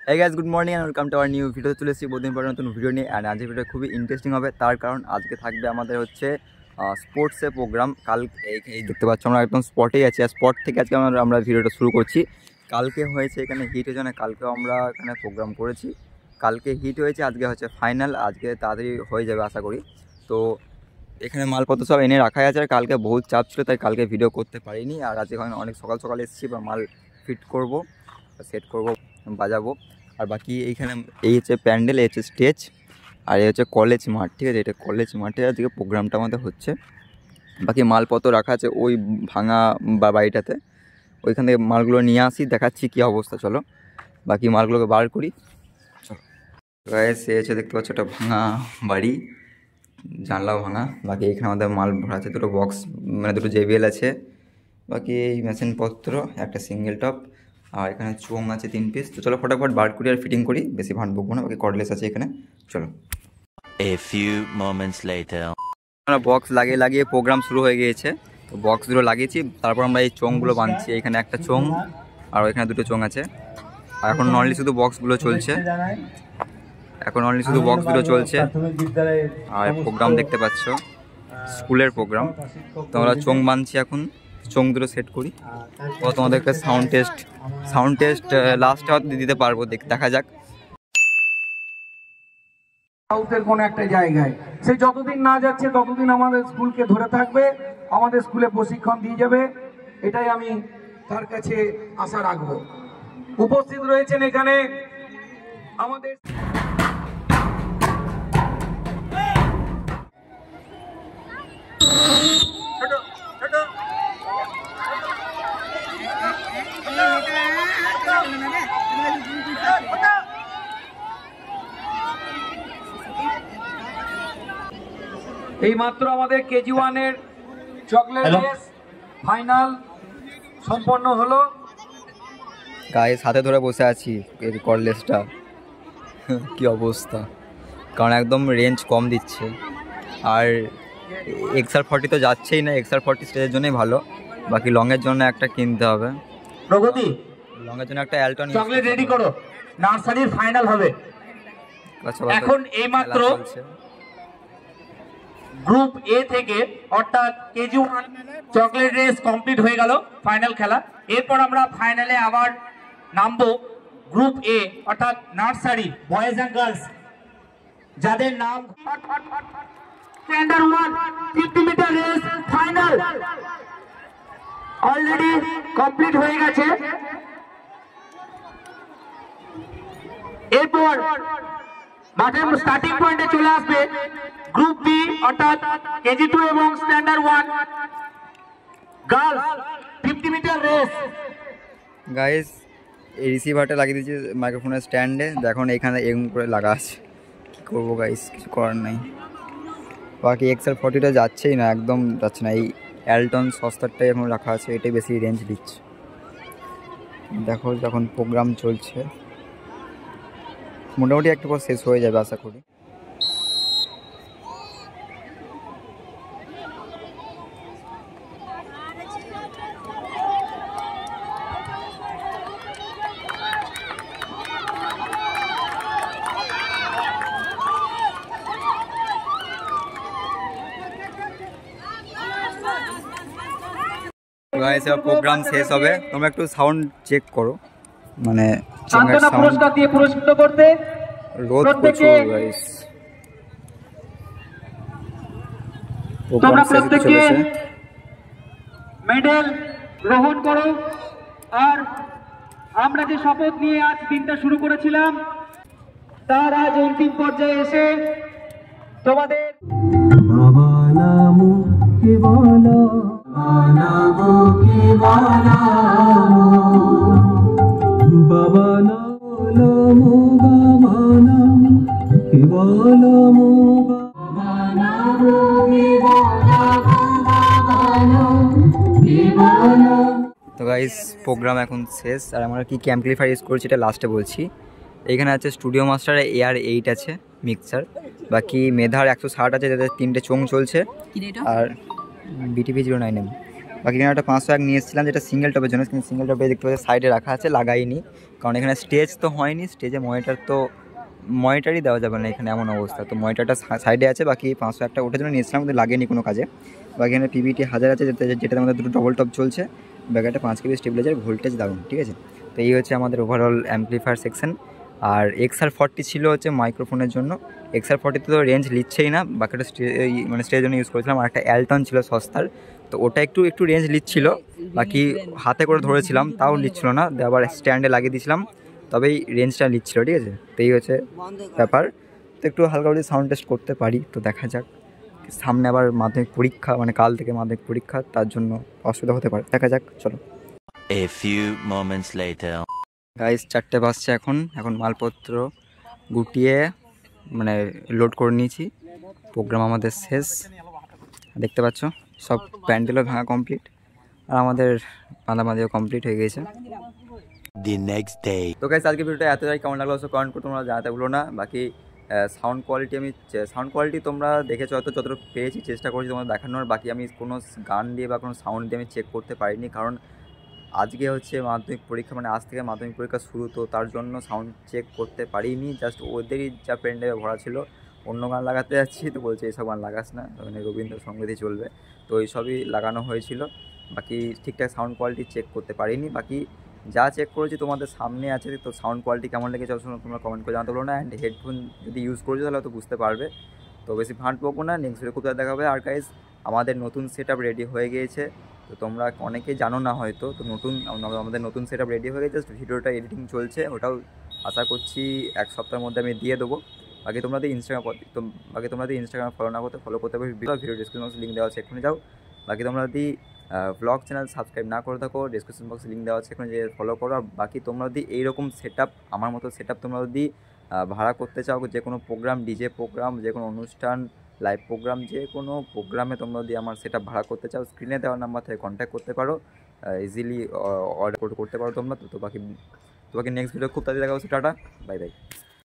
Hey guys, good morning and welcome to our new video. চলে এসেছি বহুদিন পর নতুন ভিডিও নিয়ে। আর আজকের ভিডিও খুবই ইন্টারেস্টিং হবে, তার কারণ আজকে থাকবে আমাদের হচ্ছে স্পোর্টসের প্রোগ্রাম। কাল এই দেখতে পাচ্ছ আমরা একদম স্পটেই আছি, আর স্পট থেকে আজকে আমরা ভিডিওটা শুরু করছি। কালকে হয়েছে এখানে হিট হয়েছে না, কালকেও আমরা এখানে প্রোগ্রাম করেছি। কালকে হিট হয়েছে, আজকে হচ্ছে ফাইনাল, আজকে তাড়াতাড়ি হয়ে যাবে আশা করি। তো এখানে মালপত্র সব এনে রাখাই আছে, আর কালকে বহুত চাপ ছিল তাই কালকে ভিডিও করতে পারিনি। আর আজকে অনেক সকাল সকাল এসেছি, বা মাল ফিট করব, সেট করব, বাজাবো। আর বাকি এইখানে এই হচ্ছে প্যান্ডেল, এই হচ্ছে স্টেজ, আর এই হচ্ছে কলেজ মাঠ। ঠিক আছে, এটা কলেজ মাঠে আজকে প্রোগ্রামটা আমাদের হচ্ছে। বাকি মালপত্র রাখা আছে ওই ভাঙা বা বাড়িটাতে, ওইখান থেকে মালগুলো নিয়ে আসি, দেখাচ্ছি কী অবস্থা। চলো বাকি মালগুলোকে বার করি, চলো। সে হচ্ছে দেখতে পাচ্ছ একটা ভাঙা বাড়ি, জানলাও ভাঙা। বাকি এখানে আমাদের মাল ভরা আছে, দুটো বক্স মানে দুটো JBL আছে, বাকি এই মেশিনপত্র, একটা সিঙ্গেল টপ, আর এখানে চোং আছে 3 পিস। তো চলো ফটাফট বার করি আর ফিটিং করি, বেশি ভাঁড় বকবো না। বাকি কর্ডলেস আছে এখানে, চলো। A few moments later. আমরা বক্স লাগিয়ে প্রোগ্রাম শুরু হয়ে গিয়েছে। তো বক্সগুলো লাগিয়েছি, তারপর আমরা এই চোংগুলো বাঁধছি। এখানে একটা চোং আর এখানে দুটো চোং আছে। আর এখন অনলি শুধু বক্সগুলো চলছে, আর প্রোগ্রাম দেখতে পাচ্ছ স্কুলের প্রোগ্রাম। তো আমরা চোং বাঁধছি, এখন চোং দুটো সেট করি। তো তোমাদেরকে সাউন্ড টেস্ট লাস্টে হয়তো দিতে পারবো, দেখা যাক। সাউথের কোন একটা জায়গায় সে যতদিন না যাচ্ছে ততদিন আমাদের স্কুলকে ধরে থাকবে, আমাদের স্কুলে প্রশিক্ষণ দিয়ে যাবে, এটাই আমি তার কাছে আশা রাখবো। উপস্থিত রয়েছেন এখানে আমাদের এই মাত্র আমাদের KG1 এর চকলেট রেস ফাইনাল সম্পন্ন হলো। গায়ে হাতে ধরে বসে আছি এই কর্ডলেসটা, কি অবস্থা, কারণ একদম রেঞ্জ কম দিচ্ছে। আর XR40 তো যাচ্ছেই না, XR40 স্টেজের জন্যই ভালো। বাকি লংয়ের জন্য একটা কিনতে হবে, প্রগতি লংয়ের জন্য একটা অ্যালটন। চকলেট রেডি করো, নার্সারির ফাইনাল হবে এখন। এই মাত্র গ্রুপ A থেকে অর্থাৎ KG1 চকলেট রেস কমপ্লিট হয়ে গেল, ফাইনাল খেলা। এরপর আমরা ফাইনালে আবার নামবো গ্রুপ A অর্থাৎ নার্সারি বয়েজ এন্ড গার্লস, যাদের নাম standard 1 50 metre race final already complete হয়ে গেছে। এরপর মাঠের স্টার্টিং পয়েন্টে চলে আসবে গ্রুপ B অর্থাৎ KG2 এবং standard 1 girls 50 metre race. Guys এই রিসিভারটা লাগিয়ে দিয়েছি মাইক্রোফোনের স্ট্যান্ডে, দেখুন এখানে এরকম করে লাগা আছে। কী করবো গাইস, কিছু করার নাই। বাকি XR40টা যাচ্ছেই না, একদম যাচ্ছে না। এই অ্যালটন সস্তারটাই এখন রাখা আছে, এটাই বেশি রেঞ্জ দিচ্ছে। দেখো যখন প্রোগ্রাম চলছে, মোটামুটি একটু পর শেষ হয়ে যাবে আশা করি। প্রোগ্রাম শেষ হবে, তোমরা একটু সাউন্ড চেক করো, মানে পুরস্কার দিয়ে পুরস্কৃত করতে রোদ প্রচুর গাইস। তোমরা প্রত্যেককে মেডেল গ্রহণ করো। আর আমরা যে শপথ নিয়ে আজ দিনটা শুরু করেছিলাম, তার আজ অন্তিম পর্যায়ে এসে তোমাদের বাবা নাম কি বলো, বাবা নাম কি বলো, তো গাইস প্রোগ্রাম এখন শেষ। আর আমরা কি অ্যাম্পলিফায়ার ইউজ করছি এটা লাস্টে বলছি। এইখানে আছে স্টুডিও মাস্টার AR8 আছে মিক্সার, বাকি মেধার 160 আছে, যাদের 3টে চোং চলছে, আর BTP 09M। বাকি এখানে একটা 501 নিয়ে এসেছিলাম যেটা সিঙ্গেল টপের জন্য, কিন্তু সিঙ্গেল টপে দেখতে পাচ্ছি সাইডে রাখা আছে, লাগাইনি কারণ এখানে স্টেজ তো হয়নি, স্টেজে মনিটরই দেওয়া যাবে না এখানে এমন অবস্থা। তো মনিটরটা সাইডে আছে, বাকি 501টা ওটার জন্য নিয়েছিলাম কিন্তু লাগেনি কোনো কাজে। বাকি এখানে পিভিটি 1000 আছে যেটাতে আমাদের দুটো ডবল টপ চলছে, বাকি একটা 5 কেবি স্টেবিলাইজার, ভোল্টেজ দারুণ, ঠিক আছে। তো এই হচ্ছে আমাদের ওভারঅল অ্যাম্পলিফায়ার সেকশন। আর XR40 ছিল হচ্ছে মাইক্রোফোনের জন্য, XR40 তো রেঞ্জ লিচ্ছেই না, বাকিটা মানে স্টেজের জন্য ইউজ করেছিলাম। আর একটা অ্যালটন ছিল সস্তার, তো ওটা একটু রেঞ্জ লিচ্ছিল, বাকি হাতে করে ধরেছিলাম তাও লিচ্ছিল না, আবার স্ট্যান্ডে লাগিয়ে দিয়েছিলাম তবেই রেঞ্জটা লিচ্ছিল, ঠিক আছে। তো এই হচ্ছে ব্যাপার। তো একটু হালকা করে সাউন্ড টেস্ট করতে পারি, তো দেখা যাক। সামনে আবার মাধ্যমিক পরীক্ষা, মানে কাল থেকে মাধ্যমিক পরীক্ষা, তার জন্য অসুবিধা হতে পারে, দেখা যাক, চলো। A few moments later. Guys 4টে বাজছে এখন মালপত্র গুটিয়ে মানে লোড করে নিয়েছি, প্রোগ্রাম আমাদের শেষ, দেখতে পাচ্ছ সব প্যান্ডেলও ভাঙা কমপ্লিট, আর আমাদের বাঁধাবাঁধিও কমপ্লিট হয়ে গেছে। The next day. তো গাইস আজকে ভিডিওটা এতটাই, কেমন লাগলো অবশ্যই কমেন্ট করে তোমরা জানাতে ভুলো না। বাকি সাউন্ড কোয়ালিটি তোমরা দেখেছো হয়তো, যতটুকু পেয়েছি চেষ্টা করছি তোমাদের দেখানোর। বাকি আমি কোনো গান দিয়ে বা কোনো সাউন্ড দিয়ে আমি চেক করতে পারিনি, কারণ আজকে হচ্ছে মাধ্যমিক পরীক্ষা, মানে আজ থেকে মাধ্যমিক পরীক্ষা শুরু, তো তার জন্য সাউন্ড চেক করতে পারিনি। জাস্ট ওদেরই যা পেনড্রাইভে ভরা ছিল, অন্য গান লাগাতে যাচ্ছি তো বলছে এইসব গান লাগাস না, মানে রবীন্দ্রসঙ্গীতই চলবে, তো এইসবই লাগানো হয়েছিল। বাকি ঠিকঠাক সাউন্ড কোয়ালিটি চেক করতে পারিনি, বাকি যা চেক করেছি তোমাদের সামনে আছে। তো সাউন্ড কোয়ালিটি কেমন লেগেছে তোমরা কমেন্ট করে জানাতে বলো না। অ্যান্ড হেডফোন যদি ইউজ করেছো তাহলে তো বুঝতে পারবে। তো বেশি ফান্ড পাবো না, নেক্সট ভিডিও খুব তাড়াতাড়ি দেখা হবে। আর গাইস আমাদের নতুন সেটআপ রেডি হয়ে গিয়েছে, তো তোমরা অনেকেই জানো না হয়তো, তো আমাদের নতুন সেটআপ রেডি হয়ে গেছে, ভিডিওটা এডিটিং চলছে, ওটাও আশা করছি 1 সপ্তাহের মধ্যে আমি দিয়ে দেবো। বাকি তোমরা যদি ইনস্টাগ্রাম ফলো না করতে ফলো করতে পারবে, ভিডিও ডিসক্রিপশন বক্সে লিঙ্ক দেওয়া আছে, এক্ষুনি যাও। বাকি তোমরা যদি ব্লগ চ্যানেল সাবস্ক্রাইব না করে থাকো, ডিসক্রিপশন বক্সে লিঙ্ক দেওয়া আছে, এখানে যে ফলো করো। আর বাকি তোমরা যদি এইরকম সেটআপ, আমার মতো সেটআপ তোমরা যদি ভাড়া করতে চাও, যে কোনো প্রোগ্রাম, ডিজে প্রোগ্রাম, যে কোনো অনুষ্ঠান, লাইভ প্রোগ্রাম, যে কোনো প্রোগ্রামে তোমরা যদি আমার সেটআপ ভাড়া করতে চাও, স্ক্রিনে দেওয়ার নাম্বার থেকে কন্ট্যাক্ট করতে পারো, ইজিলি অর্ডার করতে পারো তোমরা। তো বাকি নেক্সট ভিডিও খুব তাড়াতাড়ি দেখা হচ্ছে, টাটা, বাই বাই।